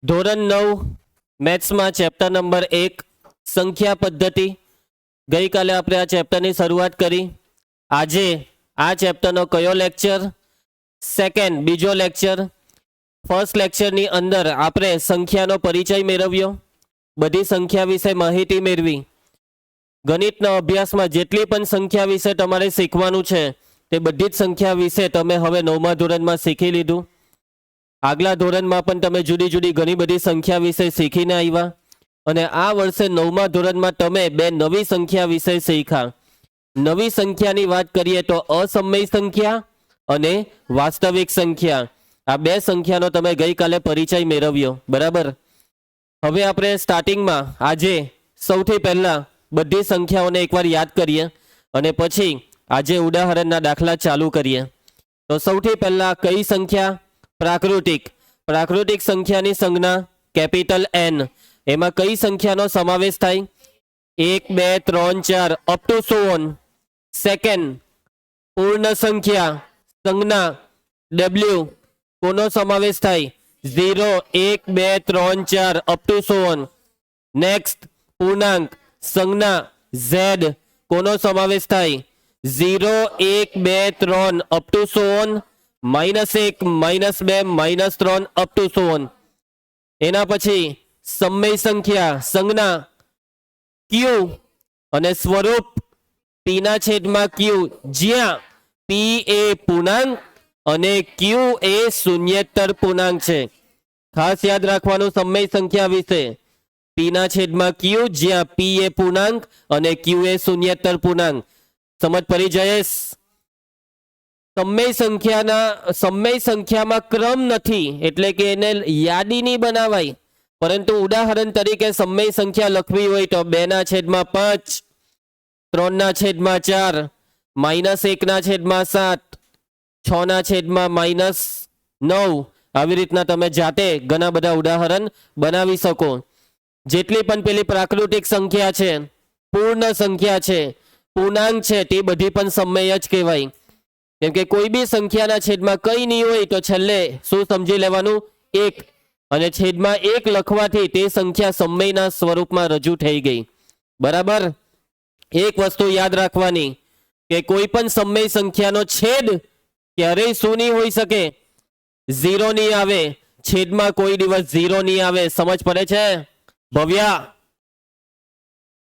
ધોરણ 9 મેથ્સમાં chapter number 1 સંખ્યા પદ્ધતિ. ગઈકાલે આપણે આ ચેપ્ટરની શરૂઆત કરી. આજે આ ચેપ્ટરનો કયો લેક્ચર? સેકન્ડ, બીજો લેક્ચર. ફર્સ્ટ લેક્ચરની અંદર આપણે સંખ્યાનો પરિચય મેળવ્યો, બધી સંખ્યા વિશે માહિતી મેળવી. ગણિતના અભ્યાસમાં જેટલી પણ સંખ્યા વિશે તમારે શીખવાનું છે તે બધી જ સંખ્યા વિશે તમે હવે 9મા ધોરણમાં શીખી લીધું. આગલા ધોરણમાં પણ તમે જુદી જુદી ઘણી બધી સંખ્યા વિશે શીખીને આવ્યા અને આ વર્ષે 9મા ધોરણમાં તમે બે નવી સંખ્યા વિશે શીખ્યા. નવી સંખ્યાની વાત કરીએ તો અસમય સંખ્યા અને વાસ્તવિક સંખ્યા. આ બે સંખ્યાનો તમે ગઈકાલે પરિચય મેળવ્યો, બરાબર. હવે આપણે સ્ટાર્ટિંગમાં આજે સૌથી પહેલા બધી સંખ્યાઓને એકવાર યાદ કરીએ અને પછી આજે ઉદાહરણના દાખલા ચાલુ કરીએ. તો સૌથી પહેલા કઈ સંખ્યા? પ્રાકૃતિક. પ્રાકૃતિક સંખ્યાની સંજ્ઞા કેપિટલ એન. એમાં કઈ સંખ્યાનો સમાવેશ થાય? 1 2 3 4 અપ ટુ 100. સેકન્ડ, પૂર્ણ સંખ્યા સંજ્ઞા ડબલ્યુ. કોનો સમાવેશ થાય? 0 1 2 3 4 અપ ટુ 100. નેક્સ્ટ, પૂર્ણાંક સંજ્ઞા ઝેડ. કોનો સમાવેશ થાય? 0 1 2 3 અપ ટુ 100, -1 -2 -3 અપ ટુ 100. એના પછી સમય સંખ્યા સંજ્ઞા ક્યુ અને સ્વરૂપ પીના છેદમાં ક્યુ, જ્યાં પી એ પૂર્ણાંક અને ક્યુ એ શૂન્યેતર પૂર્ણાંક છે. ખાસ યાદ રાખવાનું સમય સંખ્યા વિશે. પીના છેદમાં ક્યુ, જ્યાં પી એ પૂર્ણાંક અને ક્યુ એ શૂન્યેતર પૂર્ણાંક. સમજ પડી જયેશ? સમય સંખ્યામાં ક્રમ નથી, એટલે કે એને યાદી નહીં બનાવાય, પરંતુ ઉદાહરણ તરીકે સમય સંખ્યા લખવી હોય તો 2/5, 3/4, -1/7, 6/-9. આવી રીતના તમે જાતે ઘણા બધા ઉદાહરણ બનાવી શકો. જેટલી પણ પેલી પ્રાકૃતિક સંખ્યા છે, પૂર્ણ સંખ્યા છે, પૂર્ણાંક છે, તે બધી પણ સમય જ કહેવાય. કેમ કે કોઈ બી સંખ્યાના છેદમાં કંઈ નહીં હોય તો છેલ્લે શું સમજી લેવાનું? 1. અને છેદમાં 1 લખવાથી તે સંખ્યા સમયના સ્વરૂપમાં રજૂ થઈ ગઈ, બરાબર. એક વસ્તુ યાદ રાખવાની કે કોઈ પણ સમય સંખ્યાનો છેદ ક્યારેય શું નહીં હોઈ શકે? 0 નહીં આવે. છેદમાં કોઈ દિવસ 0 નહીં આવે. સમજ પડે છે ભવ્યા?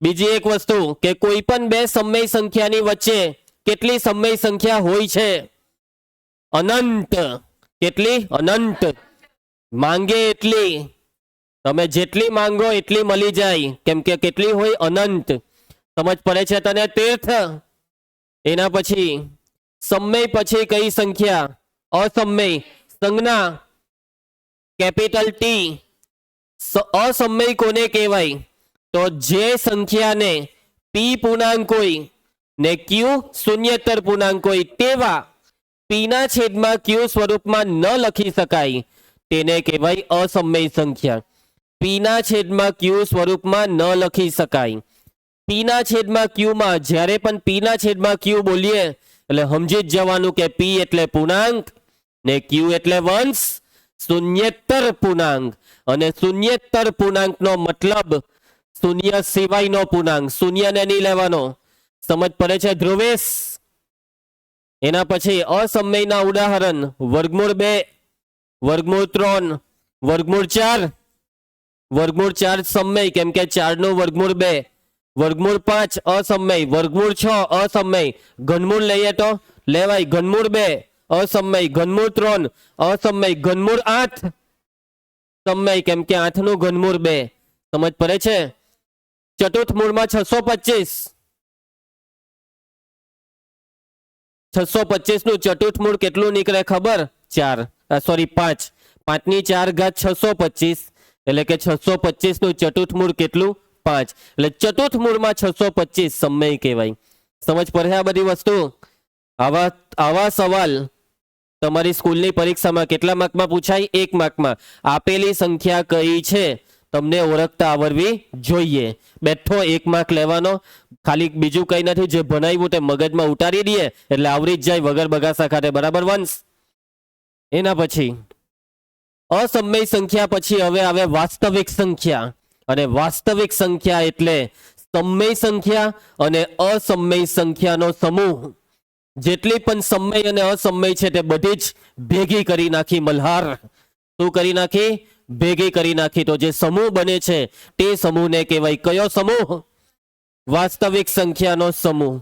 બીજી એક વસ્તુ કે કોઈ પણ બે સમય સંખ્યાની વચ્ચે કેટલી સમય સંખ્યા હોય છે? અનંત. કેટલી? અનંત. માંગે એટલી. તમે જેટલી માંગો એટલી મળી જાય, કેમ કે કેટલી હોય? અનંત. સમજ પડે છે તને તીર્થ? એના પછી સમય પછી કઈ સંખ્યા? અસમય સંજ્ઞા કેપિટલ ટી. અસમય કોને કહેવાય? તો જે સંખ્યાને પી પૂર્ણાંક હોય ને ક્યુ શૂન્યેતર પૂર્ણાંક હોય તેવા પીના છેદમાં ક્યુ સ્વરૂપમાં ન લખી શકાય તેને કહેવાય અસમય સંખ્યા. પીના છેદમાં ક્યુ સ્વરૂપમાં ન લખી શકાય. પીના છેદમાં ક્યુમાં જ્યારે પણ પીના છેદમાં ક્યુ બોલીએ એટલે સમજી જ જવાનું કે પી એટલે પૂર્ણાંક ને ક્યુ એટલે વંશ, શૂન્યેતર પૂર્ણાંક. અને શૂન્યેતર પૂર્ણાંકનો મતલબ શૂન્ય સિવાયનો પૂર્ણાંક. શૂન્યને નહીં લેવાનો. સમજ પડે છે ધ્રુવેશ? એના પછી અસમયના ઉદાહરણ: વર્ગમૂળ 2, વર્ગમૂળ 3, વર્ગમૂળ 4. વર્ગમૂળ 4 સમય, કેમ કે 4 નું વર્ગમૂળ 2. વર્ગમૂળ 5 અસમય. વર્ગમૂળ 6 અસમય. ઘનમૂળ લઈએ તો લેવાય. ઘનમૂળ 2 અસમય. ઘનમૂળ 3 અસમય. ઘનમૂળ 8 સમય, કેમ કે 8 નું ઘનમૂળ 2. સમજ પડે છે? ચતુર્થ મૂળમાં 625. 625 નું ચતુર્થ મૂળ કેટલું નીકળે ખબર? 4. સોરી 5. 5 ની 4 ઘાત 625, એટલે કે 625 નું ચતુર્થ મૂળ કેટલું? 5. એટલે ચતુર્થ મૂળમાં 625 સમય કહેવાય. સમજ પડે આ બધી વસ્તુ? આવા સવાલ તમારી સ્કૂલની પરીક્ષામાં કેટલા માર્કમાં પૂછાય? 1 માર્કમાં. આપેલી સંખ્યા કઈ છે તમને ઓળખતા આવડવી જોઈએ. બેઠો 1 માર્ક લેવાનો. ખાલી બીજું કઈ નથી, જે ભણાવ્યું તે મગજમાં ઉતારી દઈએ એટલે આવરી જ જાય વગર બગાસા ખાતે, બરાબર વંશ? એના પછી અસમય સંખ્યા પછી હવે આવે વાસ્તવિક સંખ્યા, અને વાસ્તવિક સંખ્યા એટલે સમય સંખ્યા અને અસમય સંખ્યાનો સમૂહ. જેટલી પણ સમય અને અસમય છે તે બધી જ ભેગી કરી નાખી મલ્હાર. શું કરી નાખી? ભેગી કરી નાખી. તો જે સમૂહ બને છે તે સમૂહને કહેવાય કયો સમૂહ? વાસ્તવિક સંખ્યાનો સમૂહ.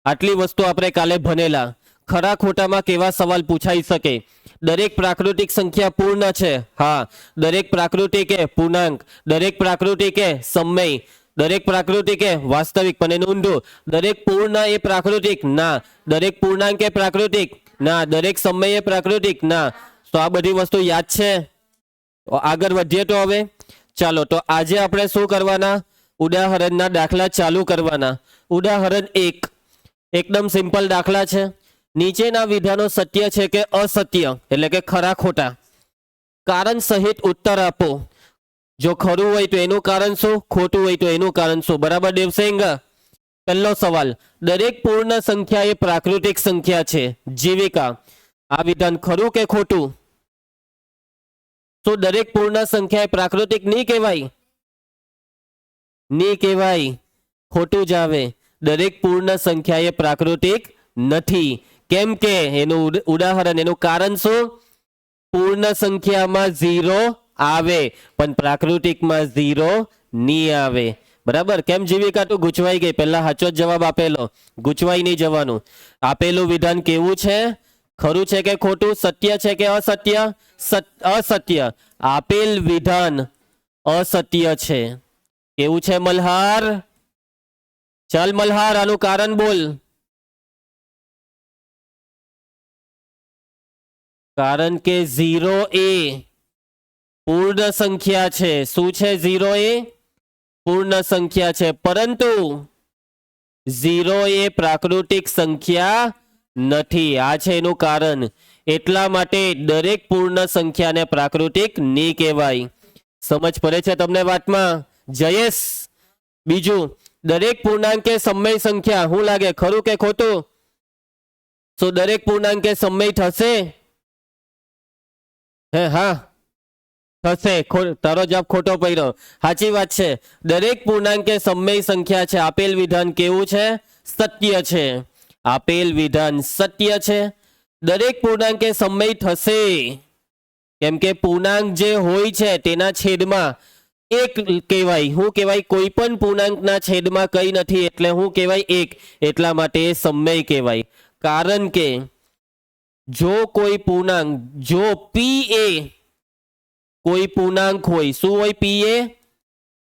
આટલી વસ્તુ આપણે કાલે ભણેલા. ખરા ખોટામાં કેવા સવાલ પૂછાઈ શકે? દરેક પ્રાકૃતિક સંખ્યા પૂર્ણ છે? હા. દરેક પ્રાકૃતિક એ પૂર્ણાંક, દરેક પ્રાકૃતિક એ સમય, દરેક પ્રાકૃતિક એ વાસ્તવિક. પણ એનું ઊંધું, દરેક પૂર્ણ એ પ્રાકૃતિક? ના. દરેક પૂર્ણાંક એ પ્રાકૃતિક? ના. દરેક સમય એ પ્રાકૃતિક? ના. તો આ બધી વસ્તુ યાદ છે. આગળ વધીએ તો હવે ચાલો. તો આજે આપણે શું કરવાના? ઉદાહરણના દાખલા ચાલુ કરવાના. ઉદાહરણ 1 એકદમ સિમ્પલ દાખલા છે. નીચેના વિધાનો સત્ય છે કે અસત્ય, એટલે કે ખરા ખોટા? કારણ સહિત ઉત્તર આપો. જો ખરું હોય તો એનું કારણ શું, ખોટું હોય તો એનું કારણ શું? બરાબર દેવસિંહ? પહેલો સવાલ, દરેક પૂર્ણ સંખ્યા એ પ્રાકૃતિક સંખ્યા છે. જીવિકા, આ વિધાન ખરું કે ખોટું? તો દરેક પૂર્ણ સંખ્યા એ પ્રાકૃતિક નહીં કહેવાય? નહીં કહેવાય, ખોટું જ આવે. દરેક પૂર્ણ સંખ્યા એ પ્રાકૃતિક નથી. કેમ કે એનું ઉદાહરણ, એનું કારણ શું? પૂર્ણ સંખ્યામાં 0 આવે પણ પ્રાકૃતિકમાં 0 નહીં આવે. બરાબર? કેમ જીવિકા તું ગૂંચવાઈ ગઈ? પહેલા સાચો જ જવાબ આપેલો, ગૂંચવાઈ નહીં જવાનું. આપેલું વિધાન કેવું છે? ખરું છે કે ખોટું? સત્ય છે કે અસત્ય? અસત્ય. આપેલ વિધાન અસત્ય છે. કેવું છે મલ્હાર? ચાલ મલ્હાર, આનું કારણ બોલ. કારણ કે 0 એ પૂર્ણ સંખ્યા છે. શું છે? 0 એ પૂર્ણ સંખ્યા છે, પરંતુ 0 એ પ્રાકૃતિક સંખ્યા નથી. આ છે એનું કારણ. એટલા માટે દરેક પૂર્ણ સંખ્યાને પ્રાકૃતિક નહીં કહેવાય. સમજ પડે છે તમને વાતમાં? જયેશ, બીજું, દરેક પૂર્ણાંક એ સમય સંખ્યા. શું લાગે, ખરું કે ખોટું? તો દરેક પૂર્ણાંક એ સમય થશે? હે હા થશે. તારો જવાબ ખોટો પડ્યો. સાચી વાત છે. દરેક પૂર્ણાંક એ સમય સંખ્યા છે. આપેલ વિધાન કેવું છે? સત્ય છે. આપેલ વિધાન સત્ય છે. દરેક પૂર્ણાંક એ સમય થશે. કેમ કે પૂર્ણાંક જે હોય છે તેના છેદમાં એક કહેવાય. શું કહેવાય? કોઈ પણ પૂર્ણાંકના છેદમાં કંઈ નથી એટલે શું કહેવાય? એક. એટલા માટે એ સમય કહેવાય. કારણ કે જો કોઈ પૂર્ણાંક, જો પી એ કોઈ પૂર્ણાંક હોય, શું હોય? પી એ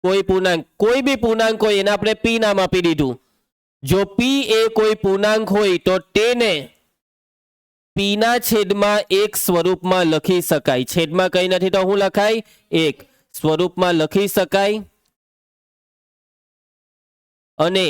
કોઈ પૂર્ણાંક, કોઈ બી પૂર્ણાંક હોય એને આપણે પી નામ આપી દીધું. જો પી એ કોઈ પૂર્ણાંક હોય તો તેને પી ના છેદમાં એક સ્વરૂપમાં લખી શકાય. છેદમાં કંઈ નથી તો શું લખાય? એક. સ્વરૂપમાં લખી શકાય. અને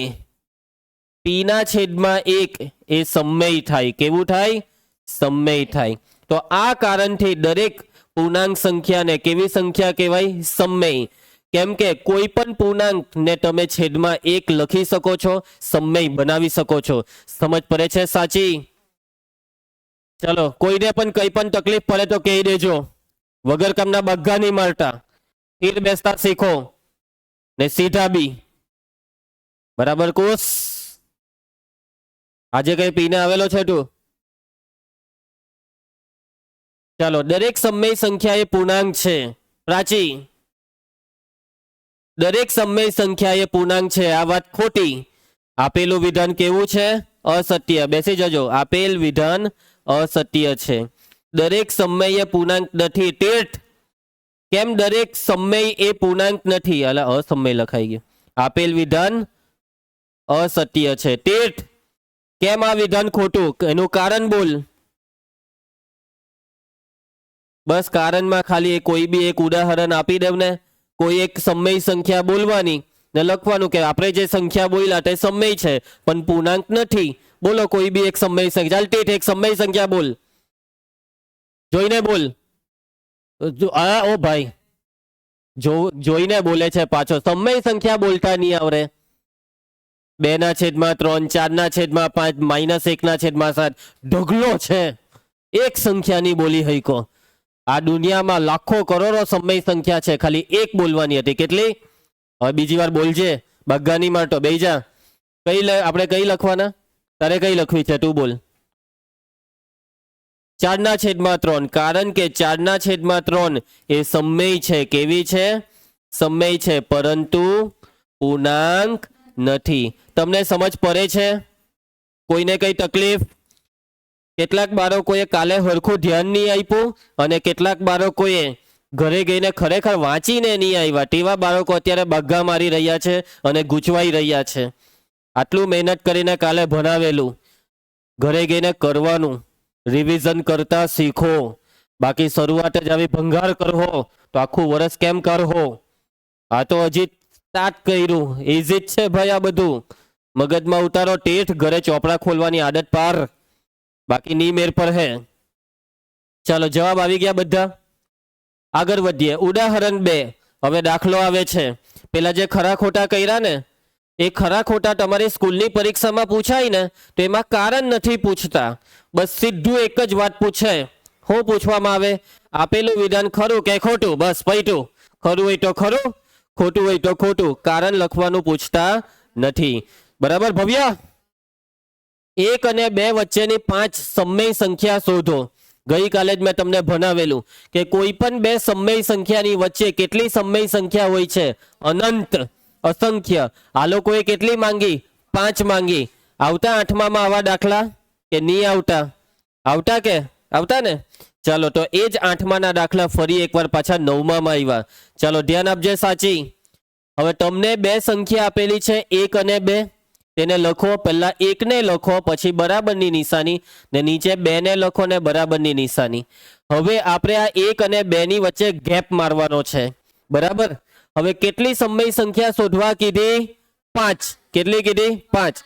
પી ના છેદમાં એક એ સમય થાય. કેવું થાય? સમય થાય. તો આ કારણથી દરેક પૂર્ણાંક સંખ્યાને કેવી સંખ્યા કહેવાય? સમય. કેમ કે કોઈ પણ પૂર્ણાંકને તમે છેદમાં એક લખી શકો છો, સમય બનાવી શકો છો. સમજ પડે છે? સાચી? ચલો, કોઈને પણ કંઈ પણ તકલીફ પડે તો કહી દેજો. વગર કામના બગ્ગા નહીં મારતા. તીર બેસતા શીખો ને સીધા બી. બરાબર કુશ? આજે કઈ પીને આવેલો છે તું? ચાલો, દરેક સમય સંખ્યા એ પૂર્ણાંક છે. પ્રાચી, દરેક સમય સંખ્યા એ પૂર્ણાંક છે. આ વાત ખોટી. આપેલું વિધાન કેવું છે? અસત્ય. બેસી જજો. આપેલ વિધાન અસત્ય છે. દરેક સમય એ પૂર્ણાંક નથી. તીર્થ, કેમ દરેક સમય એ પૂર્ણાંક નથી? અલા, અસમય લખાઈ ગયું. આપેલ વિધાન અસત્ય છે. તીર્થ, કેમ આ વિધાન ખોટું? એનું કારણ બોલ. બસ કારણમાં ખાલી કોઈ બી એક ઉદાહરણ આપી દેવ ને. કોઈ એક સમય સંખ્યા બોલવાની ને લખવાનું કે આપણે જે સંખ્યા બોલ્યા તે સમય છે પણ પૂર્ણાંક નથી. બોલો કોઈ બી એક સમય સંખ્યા. ચાલ ટીટ, એક સમય સંખ્યા બોલ. જોઈને બોલ. ઓ ભાઈ, જોઈને બોલે છે પાછો. સમય સંખ્યા બોલતા નહીં આવડે. 2/3, 4/5, -1/7. ઢગલો છે. એક સંખ્યા નહીં બોલી હઈકો. આ દુનિયામાં લાખો કરોડો સમય સંખ્યા છે, ખાલી એક બોલવાની હતી. કેટલી? હવે બીજી વાર બોલજે, બગ્ગાની માટો બેહી જા. આપણે કઈ લખવાના? તારે કઈ લખવી છે? તું બોલ. 4/3, કારણ કે 4/3 એ સમય છે. કેવી છે? સમય છે, પરંતુ પૂર્ણાંક નથી. તમને સમજ પડે છે? કોઈને કઈ તકલીફ? કેટલાક બાળકોએ કાલે હરખું ધ્યાન નહીં આપ્યું અને કેટલાક બાળકોએ ઘરે ગઈને ખરેખર વાંચીને નહીં આવ્યા. તેવા બાળકો અત્યારે બગ્ગા મારી રહ્યા છે અને ગૂંચવાઈ રહ્યા છે. આટલું મહેનત કરીને કાલે ભણાવેલું ઘરે ગઈને કરવાનું, રિવિઝન કરતા શીખો. બાકી શરૂઆત જ આવી ભંગાર કરહો તો આખું વર્ષ કેમ કરહો? આ તો હજી સ્ટાર્ટ કર્યું. ઇઝી જ છે ભાઈ આ બધું. મગજમાં ઉતારો ટેઠ, ઘરે ચોપડા ખોલવાની આદત પાર, બાકી ની મેર પર હે. ચાલો જવાબ આવી ગયા બધા. આગળ વધીએ. ઉદાહરણ 2. હવે દાખલો આવે છે. પેલા જે ખરા ખોટા કર્યા ને એ ખરા ખોટા તમારી સ્કૂલની પરીક્ષામાં પૂછાય ને તો એમાં કારણ નથી પૂછતા, બસ સીધું એક જ વાત પૂછે. શું પૂછવામાં આવે? આપેલું વિધાન ખરું કે ખોટું? બસ પૈટું. ખરું હોય તો ખરું, ખોટું હોય તો ખોટું. કારણ લખવાનું પૂછતા નથી. બરાબર ભવ્ય? 1 અને 2 વચ્ચેની 5 સમય સંખ્યા શોધો. ગઈકાલે જ મેં તમને ભણાવેલું કે કોઈ પણ 2 સમય સંખ્યાની વચ્ચે કેટલી સમય સંખ્યા હોય છે? અનંત, અસંખ્ય. આ લોકોએ કેટલી માંગી? 5 માંગી. આવતા 8માં આવા દાખલા કે નહીં આવતા? આવતા કે આવતા ને? ચાલો તો એ જ 8માના દાખલા ફરી એકવાર પાછા 9માં આવ્યા. ચાલો ધ્યાન આપજે સાચી. હવે તમને 2 સંખ્યા આપેલી છે, 1 અને 2. તેને લખો. પહેલા 1 ને લખો, પછી બરાબરની નિશાની, ને નીચે 2 ને લખો ને બરાબરની નિશાની. હવે આપણે આ 1 અને 2 ની વચ્ચે ગેપ મારવાનો છે. બરાબર? હવે કેટલી સમય સંખ્યા શોધવા કીધી? 5. કેટલી કીધી? 5.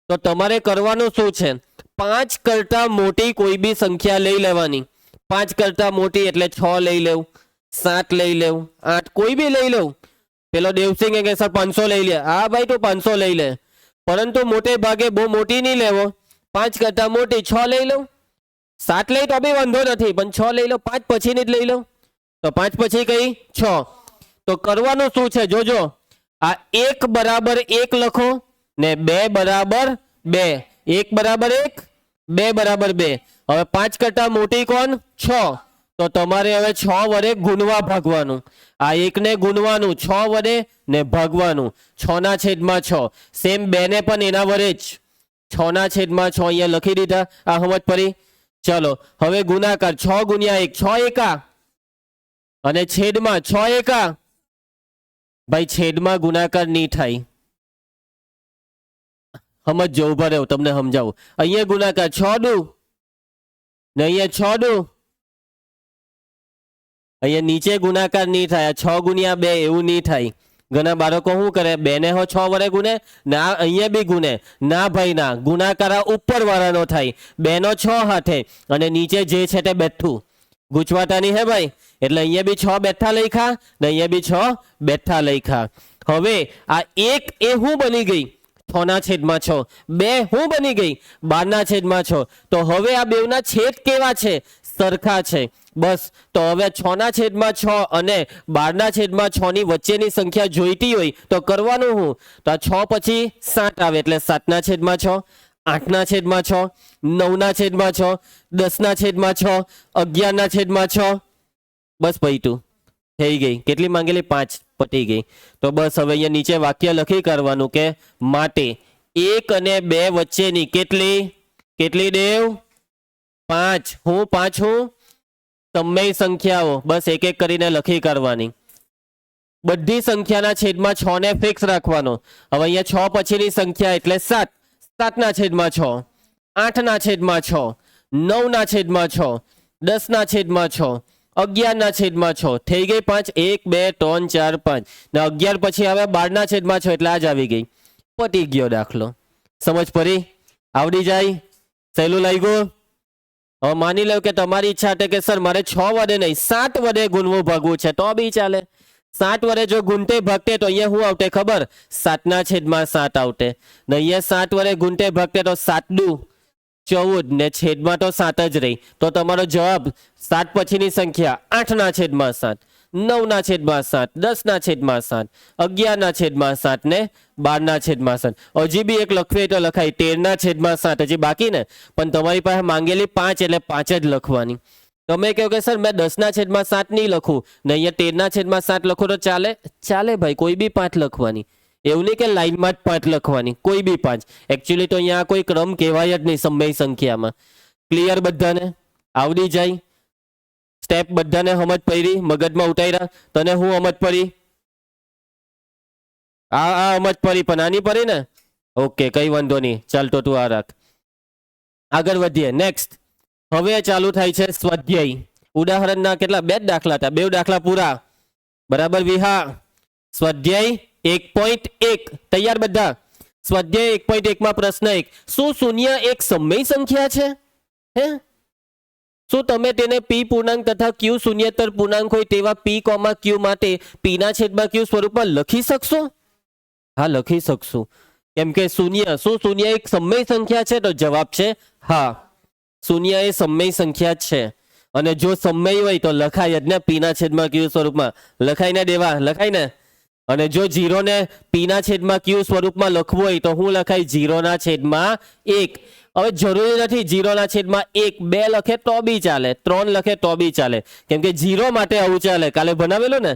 તો તમારે કરવાનું શું છે? 5 કરતા મોટી કોઈ બી સંખ્યા લઈ લેવાની. 5 કરતા મોટી એટલે 6 લઈ લેવું, 7 લઈ લેવું, 8 કોઈ બી લઈ લેવું. પેલો દેવસિંહ કે સર 500 લઈ લે. હા ભાઈ તું 500 લઈ લે, પરંતુ મોટે ભાગે બહુ મોટી નહીં લેવો. 5 કરતા મોટી 6 લઈ લઉં. 7 લઈ તો બી વાંધો નથી, પણ 6 લઈ લો. 5 પછીની જ લઈ લો. તો 5 પછી કઈ? 6. તો કરવાનું શું છે? જોજો, આ 1 બરાબર 1 લખો ને 2 બરાબર 2. 1 બરાબર 1, 2 બરાબર 2. હવે 5 કરતા મોટી કોણ? 6. તો તમારે હવે 6 વડે ગુણવા ભાગવાનું. આ 1 ને ગુણવાનું 6 વડે ને ભાગવાનું. 6/6. સેમ 2 ને પણ એના વડે જ 6/6 અહીંયા લખી દીધા. આ સમજ પડી? ચલો હવે ગુણાકાર. 6 ગુણ્યા 1 6 એકા, અને છેદમાં 6 એકા. ભાઈ છેદમાં ગુણાકાર નહીં થાય. સમજો, ઉભા રહ્યો તમને સમજાવું. અહીંયા ગુણાકાર 6 દુ ને અહીંયા 6 દુ. અહીંયા નીચે ગુણાકાર નહીં થાય. 6 ગુણ્યા 2 એવું નહીં થાય. ઘણા બાળકો શું કરે? 2 ને 6 વડે ગુને ના, અહીંયા બી ગુને ના. ભાઈ ના, ગુણાકાર ઉપર વાળાનો થાય. 2 નો 6 હાથે અને નીચે જે છે તે બેઠું. ગૂંચવાતા નહીં હે ભાઈ. એટલે અહીંયા બી 6 બેઠા લખ્યા ને અહીંયા બી 6 બેઠા લખ્યા. હવે આ 1 એ શું બની ગઈ? 6/6. 2 શું બની ગઈ? 12/6. તો હવે આ બેવના છેદ કેવા છે? સરખા છે. બસ. તો હવે 6/6 અને 12/6 ની વચ્ચેની સંખ્યા જોઈતી હોય તો કરવાનું હું? તો આ 6 પછી 7 આવે એટલે 7/6, 8/6, 9/6, 10/6, 11/6. બસ પૈતું થઈ ગઈ. કેટલી માંગેલી? 5. પતી ગઈ. તો બસ હવે અહીંયા નીચે વાક્ય લખી કરવાનું કે માટે 1 અને 2 વચ્ચેની કેટલી કેટલી દેવ? 5. હું 5 હું સમય સંખ્યાઓ. બસ એક એક કરીને લખી કરવાની. બધી સંખ્યાના છેદમાં 6 ને ફિક્સ રાખવાનો. હવે અહીંયા 6 પછીની સંખ્યા એટલે 7. 7/6, 8/6, 9/6, 10/6, 11/6. થઈ ગઈ 5. 1 2 3 4 5 ને 11 પછી હવે 12/6 એટલે આજ આવી ગઈ. પતી ગયો દાખલો. સમજ પડી? આવડી જાય? સહેલું લાગ્યું? હવે માની લો કે તમારી ઈચ્છા છે કે સર મારે 6 વડે નહીં 7 વડે ગુણવું ભાગવું છે, તો બી ચાલે. 7 વડે જો ગુણતે ભાગતે તો અહીંયા શું આવતે ખબર? 7/7 આવતે. ને અહીંયા 7 વડે ગુણતે ભાગતે તો 7 દુ 14 ને છેદમાં તો 7 જ રહી, તો તમારો જવાબ 7 પછીની સંખ્યા 8 ના છેદમાં 7, 9 ના છેદમાં 7, 10 ના છેદમાં 7, 11 ના છેદમાં 7 ને 12 ના છેદમાં 7. હજી બી એક લખવી તો લખાય 13 ના છેદમાં 7 હજી બાકી ને, પણ તમારી પાસે માંગેલી 5 એટલે 5 જ લખવાની. તમે કહો કે સર મેં 10 ના છેદમાં 7 નહીં લખું ને અહીંયા 13 ના છેદમાં 7 લખો તો ચાલે? ચાલે ભાઈ, કોઈ બી 5 લખવાની. એવું નહીં કે લાઈનમાં જ 5 લખવાની, કોઈ બી 5. એકચ્યુઅલી તો અહીંયા કોઈ ક્રમ કહેવાય જ નહીં સમય સંખ્યામાં. ક્લિયર બધાને? આવડી જાય? સ્ટેપ બધાને સમજ પડી? મગજમાં ઉતાર્યા? તને હું સમજ પડી? આ સમજ પડી પણ આની પડી ને? ઓકે, કઈ વાંધો નહીં, ચાલ તો તું આ રાખ. આગળ વધીએ. નેક્સ્ટ હવે ચાલુ થાય છે સ્વાધ્યાય. ઉદાહરણના કેટલા? 2 દાખલા હતા, 2 દાખલા પૂરા. બરાબર વિહા? સ્વાધ્યાય 1.1 તૈયાર બધા? સ્વાધ્યાય 1.1 માં પ્રશ્ન 1, શું શૂન્ય એક સમય સંખ્યા છે? હે, શું તમે તેને પી પૂર્ણાંક તથા ક્યુ શૂન્યતર પૂર્ણાંક હોય તેવા પી કોમા ક્યુ માટે પી ના છેદમાં ક્યુ સ્વરૂપમાં લખી શકશો? હા, લખી શકશું. કેમ કે શૂન્ય, શું શૂન્ય એક સમય સંખ્યા છે? તો જવાબ છે હા, શૂન્ય એ સમય સંખ્યા છે. અને જો સમય હોય તો લખાય જ ને, પી ના છેદમાં ક્યુ સ્વરૂપમાં લખાય ને દેવા? લખાય ને. અને જો 0 ને પી ના છેદમાં ક્યુ સ્વરૂપમાં લખવું હોય તો હું લખાય 0 ના છેદમાં 1. હવે જરૂરી નથી 0 ના છેદમાં 1, 2 લખે તો બી ચાલે, 3 લખે તો બી ચાલે, કેમ કે 0 માટે આવું ચાલે. કાલે બનાવેલું ને,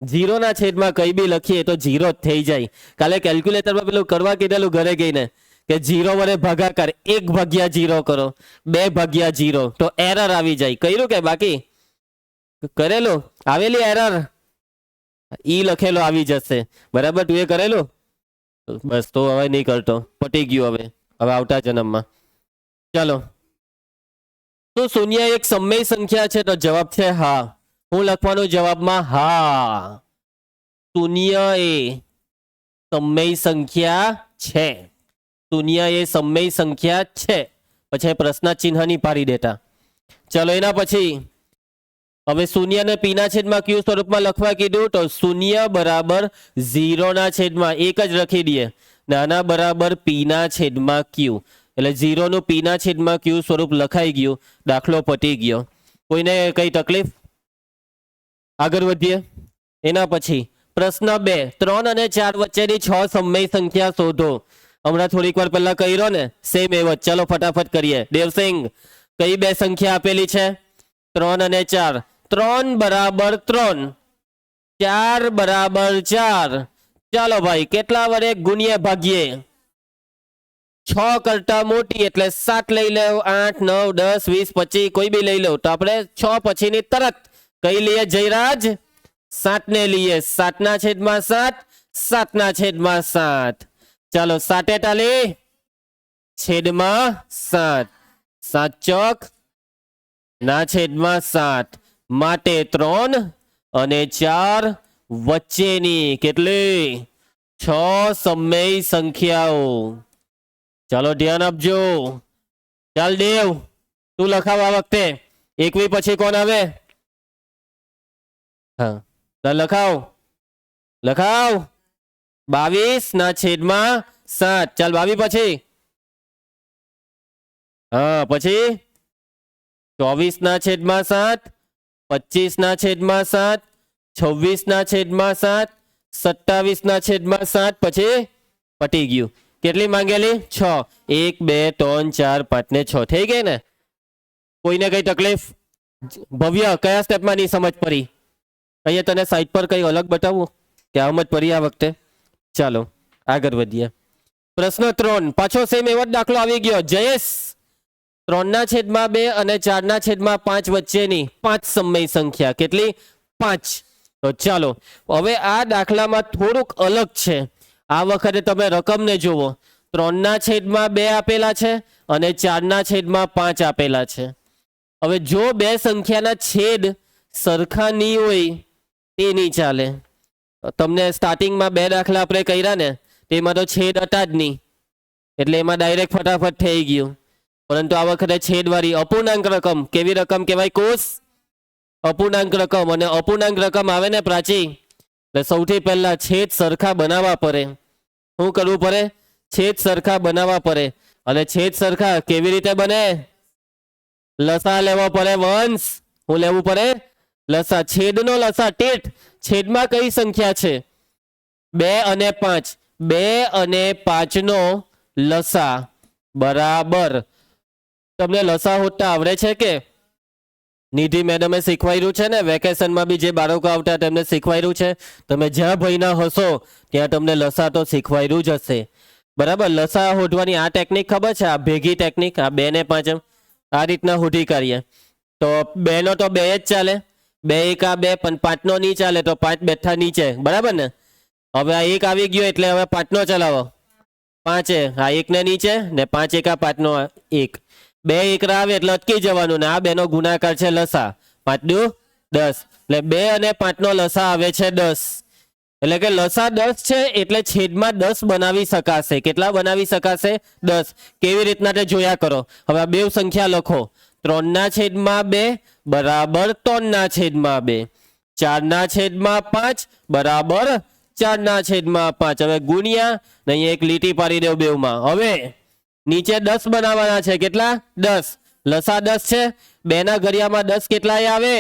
0 ના છેદમાં કઈ બી લખીએ તો 0 જ થઈ જાય. કાલે કેલ્ક્યુલેટરમાં પેલું કરવા કીધેલું ઘરે ગઈને કે 0 વડે ભાગાકાર 1/0 કરો, 2/0 તો એરર આવી જાય. કર્યું કે બાકી? કરેલું? આવેલી એરર? ઈ લખેલો આવી જશે. બરાબર, તું એ કરેલું? બસ, તો હવે નહીં કરતો, પટી ગયું. હવે આવતા જન્મમાં. ચાલો, તો શૂન્ય એક સમય સંખ્યા છે? તો જવાબ છે હા. હું લખવાનું જવાબમાં? હા, શૂન્ય એ સમય સંખ્યા છે. શૂન્ય એ સમય સંખ્યા છે. પછી પ્રશ્ન ચિહ્ન ની પાડી દેતા. ચલો, એના પછી હવે શૂન્ય ને પી ના છેદમાં ક્યુ સ્વરૂપમાં લખવા કીધું તો શૂન્ય બરાબર 0 ના છેદમાં 1 જ રાખી દઈએ, નાના બરાબર પી ના છેદમાં ક્યુ, એટલે 0 નું પી ના છેદમાં ક્યુ સ્વરૂપ લખાઈ ગયું. દાખલો પતી ગયો. કોઈને કઈ તકલીફ? આગળ વધીએ. એના પછી પ્રશ્ન 2, 3 અને 4 વચ્ચેની 6 સમય સંખ્યા શોધો. હમણાં થોડીક વાર પહેલા કર્યો ને, સેમ એવો. ચાલો ફટાફટ કરીએ. દેવસિંહ, કઈ 2 સંખ્યા આપેલી છે? 3 અને 4. 3 બરાબર 3, 4 બરાબર 4. ચાલો ભાઈ, કેટલા વડે ગુણ્યા ભાગીએ? 6 કરતા મોટી એટલે 7 લઈ લો, 8, 9, 10, 20, 25 કોઈ બી લઈ લો. તો આપણે 6 પછીની તરત કઈ લઈએ જયરાજ? 7 ને લઈએ. 7 ના છેદમાં 7, 7 ના છેદમાં 7. ચાલો, 7 તાલી છેદમાં 7, 7 ચોક ના છેદમાં 7 માટે 3 અને 4 વચ્ચેની કેટલી? 6 સમય સંખ્યાઓ. ચાલો, ધ્યાન આપજો. ચાલ દેવ, તું લખાવ આ વખતે. 1 પછી કોણ આવે? હા, લખાવ. 22 ના છેદમાં 7. ચાલ, 22 પછી? હા, પછી 24 ના છેદમાં 7, 25 ના છેદમાં 7, 26 ના છેદમાં 7, 27 ના છેદમાં 7. પછી પટી ગયું. કેટલી માંગેલી? 6. 1, 2, 3, 4, 5 ને 6 થઈ ગઈ ને? કોઈને કઈ તકલીફ? ભવ્ય, કયા સ્ટેપમાં નહીં સમજ પડી? અહીંયા તને સાઈડ પર કઈ અલગ બતાવું કે સમજ પડી આ વખતે? ચાલો, આગળ વધીએ. પ્રશ્ન 3, પાછો સેમ એવો દાખલો આવી ગયો. જયેશ, 3 ના છેદમાં 2 અને 4 ના છેદમાં 5 વચ્ચેની 5 સમય સંખ્યા. કેટલી? 5. તો ચાલો, હવે આ દાખલામાં થોડુંક અલગ છે. આ વખતે તમે રકમને જુઓ. 3 ના છેદમાં 2 આપેલા છે અને 4 ના છેદમાં 5 આપેલા છે. હવે જો 2 સંખ્યાના છેદ સરખા નહીં હોય તે નહીં ચાલે. તમને સ્ટાર્ટિંગમાં 2 દાખલા આપણે કર્યા ને, તેમાં તો છેદ હતા જ નહીં, એટલે એમાં ડાયરેક્ટ ફટાફટ થઈ ગયું. પરંતુ આ વખતે છેદવાળી અપૂર્ણાંક રકમ. કેવી રકમ કહેવાય? કોષ. અપૂર્ણાંક રકમ. અને અપૂર્ણાંક રકમ આવે ને પ્રાચી, એટલે સૌથી પહેલા છેદ સરખા બનાવવા પડે. શું કરવું પડે? છેદ સરખા બનાવવા પડે. અને છેદ સરખા કેવી રીતે બને? લસા લેવો પડે વંશ. હું લેવું પડે? લસા. છેદનો લસા ટેટ. છેદમાં કઈ સંખ્યા છે? 2 અને 5. 2 અને 5 નો લસા બરાબર. તમને લસા હોદતા આવડે છે કે? નિધિ મેડમે શીખવાડ્યું છે ને, વેકેશનમાં બી જે બાળકો આવતા તેમને શીખવાડ્યું છે. તમે જ્યાં ભઈના હશો ત્યાં તમને લસા તો શીખવાડ્યું જ હશે. બરાબર. લસા હોદવાની આ ટેકનિક ખબર છે? આ ભેગી ટેકનિક, આ 2 ને 5 આ રીતના હોધી કાઢીએ. તો 2 નો તો 2 જ ચાલે, 2 એકા 2, પણ 5 નો નહીં ચાલે તો 5 બેઠા નીચે. બરાબર ને? હવે આ 1 આવી ગયો એટલે હવે 5 નો ચલાવો. 5 આ 1 ને નીચે ને 5 એકા 5 નો 1. 2 એકરા આવે એટલે અટકી જવાનું ને આ 2 નો ગુણાકાર છે લસા. 5 દુ 10 એટલે 2 અને 5 નો લસા આવે છે 10. એટલે કે લસા 10 છે એટલે છેદમાં 10 બનાવી શકાશે. કેટલા બનાવી શકાશે? 10. કેવી રીતના તે જોયા કરો. હવે આ બે સંખ્યા લખો. 3 ના છેદમાં 2 બરાબર 3 ના છેદમાં 2. 4 ના છેદમાં 5 બરાબર 4 ના છેદમાં 5. હવે ગુણ્યા ને અહીંયા એક લીટી પાડી દેવ બેવમાં. હવે નીચે 10 બનાવવાના છે. કેટલા? 10. લસા 10 છે. 2 ના ઘડિયામાં 10 કેટલા આવે?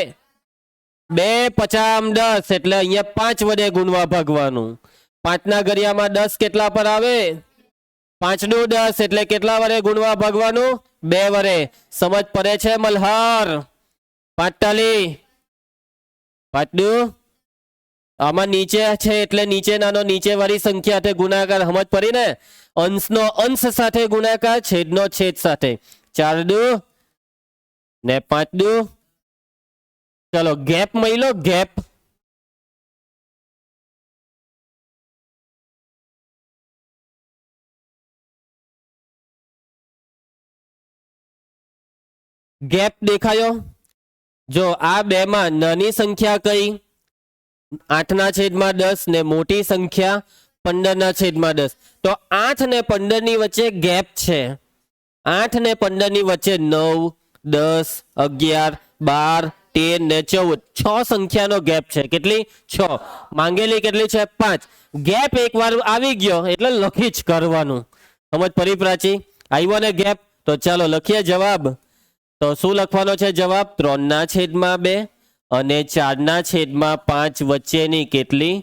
2 પચામ 10 એટલે અહીંયા 5 વડે ગુણવા ભાગવાનું. 5 ના ઘડિયામાં 10 કેટલા પર આવે? 5 નું 10 એટલે કેટલા વડે ગુણવા ભાગવાનું? 2 વડે. સમજ પડે છે મલ્હાર? 5 તાલી 5 દુ. આમાં નીચે છે એટલે નીચેનાનો નીચે વાળી સંખ્યા સાથે ગુણાકાર. સમજ પડી ને? અંશનો અંશ સાથે ગુણાકાર, છેદનો છેદ સાથે. 4 દુ ને 5 દુ. ચલો ગેપ મળી લો. ગેપ ગેપ દેખાયો? જો આ બે માં નાની સંખ્યા કઈ? 8 ના છેદમાં 10 ને મોટી સંખ્યા 15 ના છેદમાં 10. તો 8 ને 15 ની વચ્ચે ગેપ છે. 8 ને 15 ની વચ્ચે 9, 10, 11, 12, 13 ને 14 6 સંખ્યાનો ગેપ છે. કેટલી? 6. માંગેલી કેટલી છે? 5. ગેપ એકવાર આવી ગયો એટલે લખી જ કરવાનું. સમજ પડી પ્રાચી? આવ્યો ને ગેપ? તો ચાલો લખીએ જવાબ. તો શું લખવાનો છે જવાબ? 3 ના છેદમાં 2 અને 4 ના છેદમાં 5 વચ્ચેની કેટલી?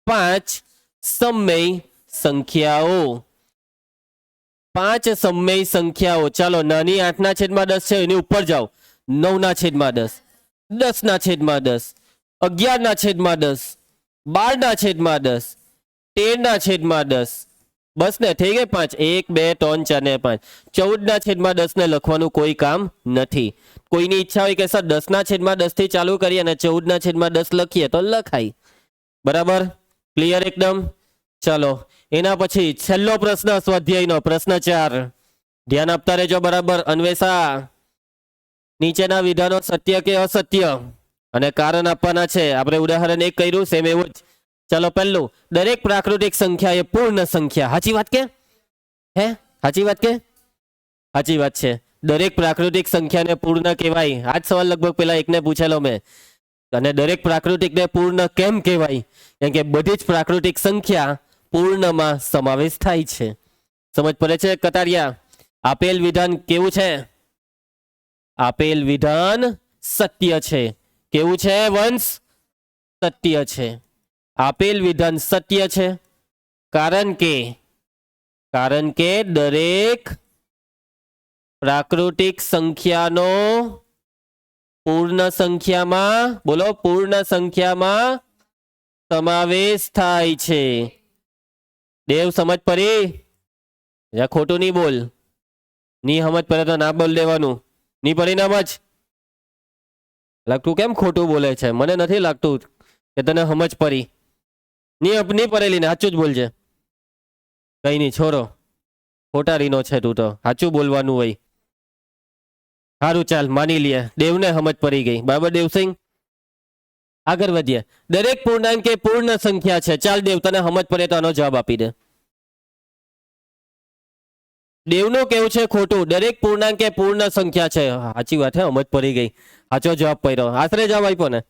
5 સમય સંખ્યાઓ. 5 સમય સંખ્યાઓ. ચાલો નાની 8 ના છેદમાં 10 છે એની ઉપર જાઓ. 9 ના છેદમાં 10, 10 ના છેદમાં 10, 11 ના છેદમાં 10, 12 ના છેદમાં 10, 13 ના છેદમાં 10. બસ ને થઈ ગઈ 5. 1 2 3 4 ને 5. 14 ના છેદમાં 10 ને લખવાનું કોઈ કામ નથી. કોઈની ઈચ્છા હોય કે સર 10 ના છેદમાં 10 થી ચાલુ કરીએ અને 14 ના છેદમાં 10 લખીએ તો લખાય. બરાબર? ક્લિયર એકદમ? ચલો એના પછી છેલ્લો પ્રશ્ન સ્વાધ્યાયનો પ્રશ્ન 4. ધ્યાન આપતા રહેજો. બરાબર? અન્વેષા નીચેના વિધાનો સત્ય કે અસત્ય અને કારણ આપવાના છે. આપણે ઉદાહરણ 1 કર્યું સેમ એવું જ. ચલો પહેલું, દરેક પ્રાકૃતિક સંખ્યા એ પૂર્ણ સંખ્યા. સાચી વાત કે? હે સાચી વાત કે? સાચી વાત છે. દરેક પ્રાકૃતિક સંખ્યાને પૂર્ણ કહેવાય. આજ સવાલ લગભગ પેલા એકને પૂછેલો મેં. અને દરેક પ્રાકૃતિકને પૂર્ણ કેમ કહેવાય? કેમ કે બધી જ પ્રાકૃતિક સંખ્યા પૂર્ણમાં સમાવેશ થાય છે. સમજ પડે છે કતારિયા? આપેલ વિધાન કેવું છે? આપેલ વિધાન સત્ય છે. કેવું છે વંશ? સત્ય છે. આપેલ વિધાન સત્ય છે કારણ કે દરેક પ્રાકૃતિક સંખ્યાનો પૂર્ણ સંખ્યામાં, બોલો, પૂર્ણ સંખ્યામાં સમાવેશ થાય છે. દેવ સમજ પડી? ખોટું નહીં બોલ. ની સમજ પડે તો ના બોલ દેવાનું. ની પડી ના સમજ? લાગતું કેમ ખોટું બોલે છે? મને નથી લાગતું કે તને સમજ પડી. ની પડેલી ને સાચું જ બોલજે. કઈ નહીં છોરો. ખોટા રીનો છે તું તો. સાચું બોલવાનું હોય. સારું ચાલ માની લઈએ. દેવને સમજ પડી ગઈ. બરાબર દેવસિંહ? આગળ વધીએ. દરેક પૂર્ણાંક એ પૂર્ણ સંખ્યા છે. ચાલ દેવ તને સમજ પડે તો આનો જવાબ આપી દે. દેવનું કેવું છે ખોટું? દરેક પૂર્ણાંક એ પૂર્ણ સંખ્યા છે. સાચી વાત છે. સમજ પડી ગઈ. સાચો જવાબ પડ્યો. આશરે જવાબ આપ્યો ને?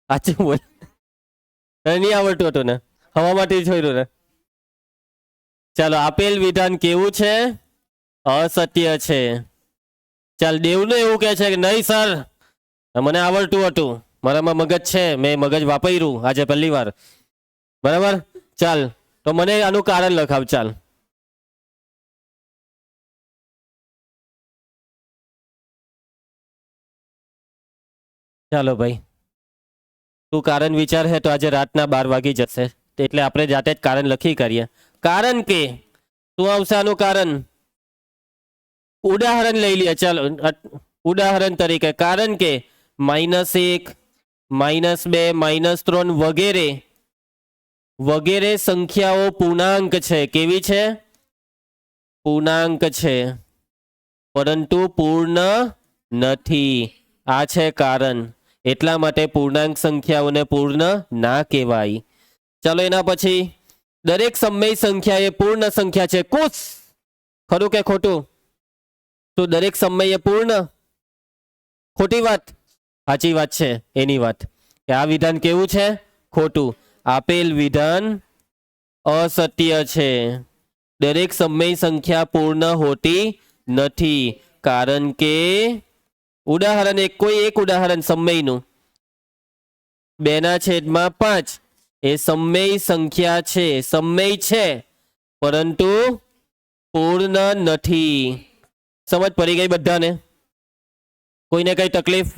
સાચું બોલ. નહીં આવડતું હતું ને? હવા માટે છોડ્યું ને? ચાલો આપેલ વિધાન કેવું છે? અસત્ય છે. ચાલ દેવનું એવું કહે છે કે નહીં સર, મને આવડતું હતું, મારામાં મગજ છે, મેં મગજ વાપર્યું આજે પહેલી વાર. બરાબર, ચાલ તો મને આનું કારણ લખાવ. ચાલ ચાલો ભાઈ, તું કારણ વિચાર હે તો આજે રાતના 12 વાગી જશે, એટલે આપણે જાતે જ કારણ લખી કરીએ. કારણ કે શું આવશે આનું કારણ? ઉદાહરણ લઈ લઈએ. ચાલો ઉદાહરણ તરીકે, કારણ કે -1, -2, -3 વગેરે વગેરે સંખ્યાઓ પૂર્ણાંક છે. કેવી છે? પૂર્ણાંક છે, પરંતુ પૂર્ણ નથી. આ છે કારણ. એટલા માટે પૂર્ણાંક સંખ્યાઓને પૂર્ણ ના કહેવાય. ચાલો એના પછી, દરેક સમય સંખ્યા એ પૂર્ણ સંખ્યા છે. કુશ, ખરું કે ખોટું? તો દરેક સમયે પૂર્ણ? ખોટી વાત? સાચી વાત છે એની વાત કે આ વિધાન કેવું છે? ખોટું. આપેલ વિધાન અસત્ય છે. દરેક સમય સંખ્યા પૂર્ણ હોતી નથી, કારણ કે ઉદાહરણ કોઈ એક ઉદાહરણ સમયનું, 2/5 એ સમય સંખ્યા છે, સમય છે, પરંતુ પૂર્ણ નથી. સમજ પડી ગઈ બધાને? કોઈને કઈ તકલીફ?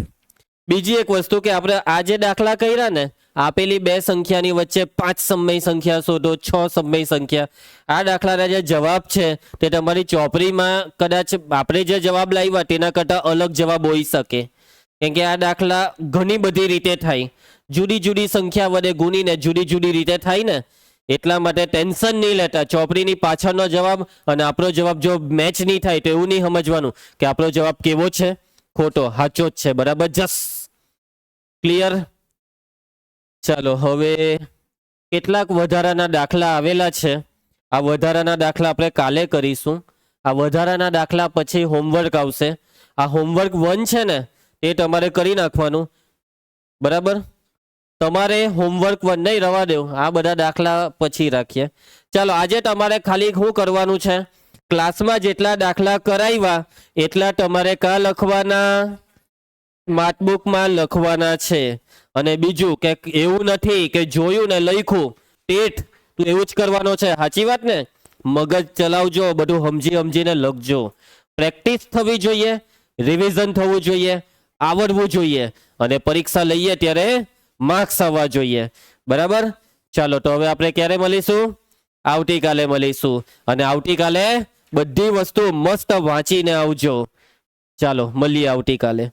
બીજી એક વસ્તુ કે આપણે આ જે દાખલા કર્યા ને, આપેલી બે સંખ્યાની વચ્ચે 5 સમય સંખ્યા શોધો, 6 સમય સંખ્યા, આ દાખલાના જે જવાબ છે તે તમારી ચોપડીમાં કદાચ આપણે જે જવાબ લાવ્યા તેના કરતાં અલગ જવાબ હોઈ શકે. કેમ કે આ દાખલા ઘણી બધી રીતે થાય, જુદી જુદી સંખ્યા વડે ગુણીને જુદી જુદી રીતે થાય ને, એટલા માટે ટેન્શન નહીં લેતા. ચોપડીની પાછળનો જવાબ અને આપણો જવાબ જો મેચ નહીં થાય તો એવું નહીં સમજવાનું કે આપણો જવાબ કેવો છે, ખોટો, સાચો જ છે. બરાબર? જસ ક્લિયર? ચાલો હવે કેટલાક વધારાના દાખલા આવેલા છે. આ વધારાના દાખલા આપણે કાલે કરીશું. આ વધારાના દાખલા પછી હોમવર્ક આવશે. આ હોમવર્ક 1 છે ને એ તમારે કરી નાખવાનું. બરાબર? તમારે હોમવર્ક 1 નહીં રવા દેવું, આ બધા દાખલા પછી રાખીએ. ચાલો આજે તમારે ખાલી શું કરવાનું છે? ક્લાસમાં જેટલા દાખલા કરાવ્યા એટલા તમારે કાં લખવાના? નોટબુકમાં લખવાના છે. અને બીજું કે એવું નથી કે જોયું ને લખ્યું ટેટ, તું એવું જ કરવાનો છે. સાચી વાત ને? મગજ ચલાવજો, બધું સમજીને લખજો. પ્રેક્ટિસ થવી જોઈએ, રિવિઝન થવું જોઈએ, આવડવું જોઈએ, અને પરીક્ષા લઈએ ત્યારે માર્ક્સ આવવા જોઈએ. બરાબર? ચાલો તો હવે આપણે ક્યારે મળીશું? આવતીકાલે મળીશું. અને આવતીકાલે બધી વસ્તુ મસ્ત વાંચીને આવજો. ચાલો મળીએ આવતીકાલે.